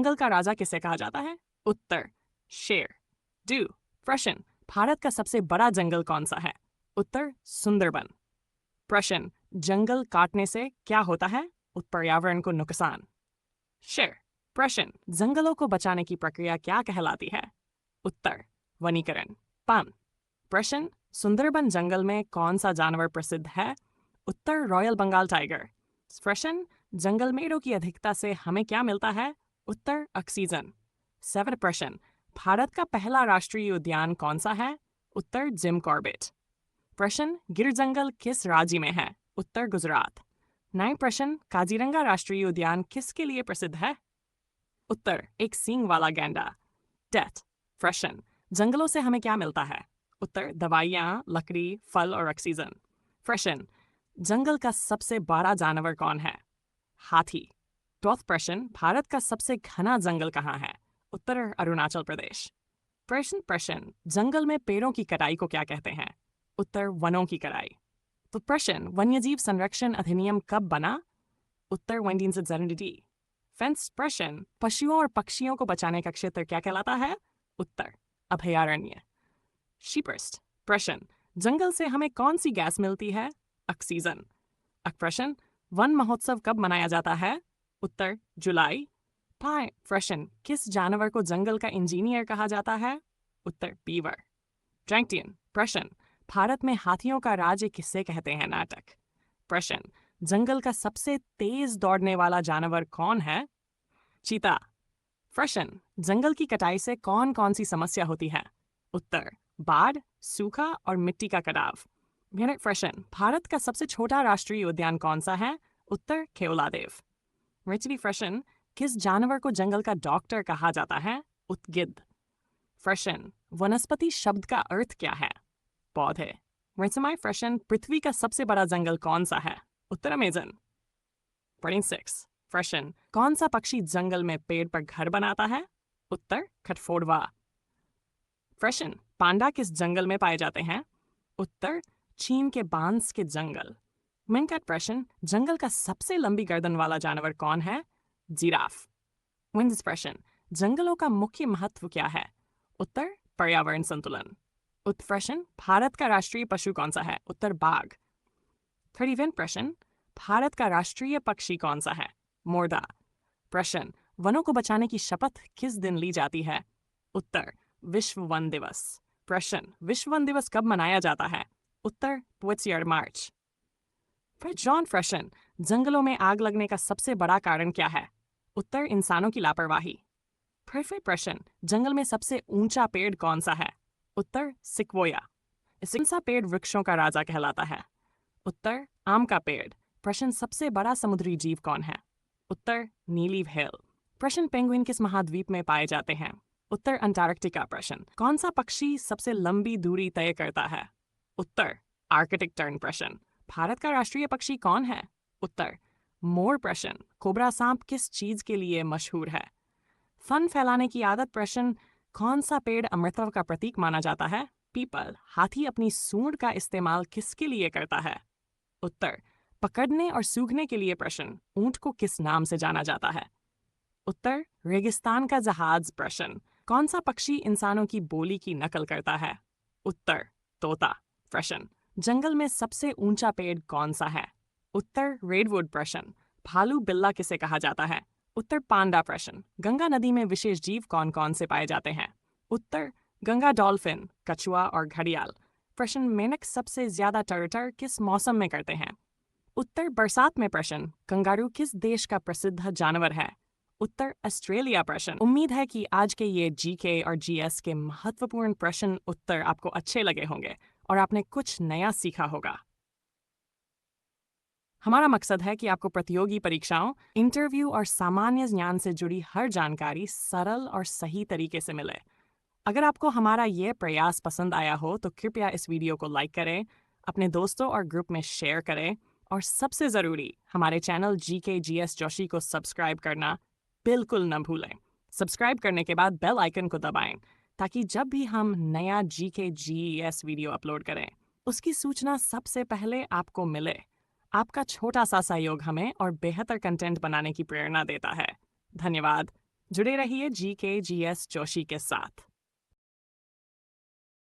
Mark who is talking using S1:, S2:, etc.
S1: जंगल का राजा किसे कहा जाता है? उत्तर शेर। डू प्रश्न, भारत का सबसे बड़ा जंगल कौन सा है? उत्तर सुंदरबन। प्रश्न, जंगल काटने से क्या होता है? उत्तर पर्यावरण को नुकसान। शेर। प्रश्न, जंगलों को बचाने की प्रक्रिया क्या कहलाती है? उत्तर वनीकरण। पान। प्रश्न, सुंदरबन जंगल में कौन सा जानवर प्रसिद्ध है? उत्तर रॉयल बंगाल टाइगर। प्रश्न, जंगल मेढ़ों की अधिकता से हमें क्या मिलता है? उत्तर ऑक्सीजन। 7 प्रश्न, भारत का पहला राष्ट्रीय उद्यान कौन सा है? उत्तर जिम कॉर्बेट। प्रश्न, गिर जंगल किस राज्य में है? उत्तर गुजरात। 9 प्रश्न, काजीरंगा राष्ट्रीय उद्यान किसके लिए प्रसिद्ध है? उत्तर एक सींग वाला गैंडा। 10 प्रश्न, जंगलों से हमें क्या मिलता है? उत्तर दवाइयाँ, लकड़ी, फल और ऑक्सीजन। प्रश्न, जंगल का सबसे बड़ा जानवर कौन है? हाथी। 12 प्रश्न, भारत का सबसे घना जंगल कहाँ है? उत्तर अरुणाचल प्रदेश। प्रश्न, जंगल में पेड़ों की कटाई को क्या कहते हैं? उत्तर वनों की कटाई। तो प्रश्न, वन्यजीव संरक्षण अधिनियम कब बना? उत्तर 1970। फेंस। प्रश्न, पशुओं और पक्षियों को बचाने का क्षेत्र क्या कहलाता है? उत्तर अभयारण्य। शीपर्स्ट। प्रश्न, जंगल से हमें कौन सी गैस मिलती है? ऑक्सीजन। प्रश्न, वन महोत्सव कब मनाया जाता है? उत्तर जुलाई। प्रश्न, किस जानवर को जंगल का इंजीनियर कहा जाता है? उत्तर बीवर। ड्रैंक्टियन। प्रश्न, भारत में हाथियों का राज्य किसे कहते हैं? नाटक। प्रश्न, जंगल का सबसे तेज दौड़ने वाला जानवर कौन है? चीता। प्रश्न, जंगल की कटाई से कौन कौन सी समस्या होती है? उत्तर बाढ़, सूखा और मिट्टी का कटाव। प्रश्न, भारत का सबसे छोटा राष्ट्रीय उद्यान कौन सा है? उत्तर केओलादेव। प्रश्न, किस जानवर को जंगल का डॉक्टर कहा जाता है? गिद्ध। प्रश्न, वनस्पति शब्द का अर्थ क्या है? पौधे। प्रश्न, पृथ्वी का सबसे बड़ा जंगल कौन सा है? उत्तर अमेजन। 6 प्रश्न, कौन सा पक्षी जंगल में पेड़ पर घर बनाता है? उत्तर खटफोड़वा। प्रश्न, पांडा किस जंगल में पाए जाते हैं? उत्तर चीन के बांस के जंगल। प्रश्न, जंगल का सबसे लंबी गर्दन वाला जानवर कौन है? जिराफ। प्रश्न, जंगलों का मुख्य महत्व क्या है? उत्तर पर्यावरण संतुलन। प्रश्न, भारत का राष्ट्रीय पशु कौन सा है? उत्तर बाघ। 31 प्रश्न, भारत का राष्ट्रीय पक्षी कौन सा है? मोरदा। प्रश्न, वनों को बचाने की शपथ किस दिन ली जाती है? उत्तर विश्व वन दिवस। प्रश्न, विश्व वन दिवस कब मनाया जाता है? उत्तर 25 मार्च। जॉन। प्रश्न, जंगलों में आग लगने का सबसे बड़ा कारण क्या है? उत्तर इंसानों की लापरवाही। प्रश्न, जंगल में सबसे ऊंचा पेड़ कौन सा है? उत्तर सिक्वोया। कौन सा पेड़ वृक्षों का राजा कहलाता है? उत्तर आम का पेड़। प्रश्न, सबसे बड़ा समुद्री जीव कौन है? उत्तर नीली व्हेल। प्रश्न, पेंगुइन किस महाद्वीप में पाए जाते हैं? उत्तर अंटार्कटिका। प्रश्न, कौन सा पक्षी सबसे लंबी दूरी तय करता है? उत्तर आर्कटिक टर्न। प्रश्न, भारत का राष्ट्रीय पक्षी कौन है? उत्तर मोर। प्रश्न, कोबरा सांप किस चीज के लिए मशहूर है? फन फैलाने की आदत। प्रश्न, कौन सा पेड़ अमृतत्व का प्रतीक माना जाता है? पीपल। हाथी अपनी सूंड का इस्तेमाल किसके लिए करता है? उत्तर पकड़ने और सूंघने के लिए। प्रश्न, ऊंट को किस नाम से जाना जाता है? उत्तर रेगिस्तान का जहाज। प्रश्न, कौन सा पक्षी इंसानों की बोली की नकल करता है? उत्तर तोता। प्रश्न, जंगल में सबसे ऊंचा पेड़ कौन सा है? उत्तर रेडवुड। प्रश्न, भालू बिल्ला किसे कहा जाता है? उत्तर पांडा। प्रश्न, गंगा नदी में विशेष जीव कौन कौन से पाए जाते हैं? उत्तर गंगा डॉल्फिन, कछुआ और घड़ियाल। प्रश्न, मेंढक सबसे ज्यादा टर्टर किस मौसम में करते हैं? उत्तर बरसात में। प्रश्न, कंगारू किस देश का प्रसिद्ध जानवर है? उत्तर ऑस्ट्रेलिया। प्रश्न, उम्मीद है कि आज के ये जीके और जीएस के महत्वपूर्ण प्रश्न उत्तर आपको अच्छे लगे होंगे और आपने कुछ नया सीखा होगा। हमारा मकसद है कि आपको प्रतियोगी परीक्षाओं, इंटरव्यू और सामान्य ज्ञान से जुड़ी हर जानकारी सरल और सही तरीके से मिले। अगर आपको हमारा ये प्रयास पसंद आया हो तो कृपया इस वीडियो को लाइक करें, अपने दोस्तों और ग्रुप में शेयर करें और सबसे ज़रूरी हमारे चैनल जीके जीएस जोशी को सब्सक्राइब करना बिल्कुल न भूलें। सब्सक्राइब करने के बाद बेल आइकन को दबाएं ताकि जब भी हम नया जीके जीएस वीडियो अपलोड करें उसकी सूचना सबसे पहले आपको मिले। आपका छोटा सा सहयोग हमें और बेहतर कंटेंट बनाने की प्रेरणा देता है। धन्यवाद। जुड़े रहिए GK GS जोशी के साथ।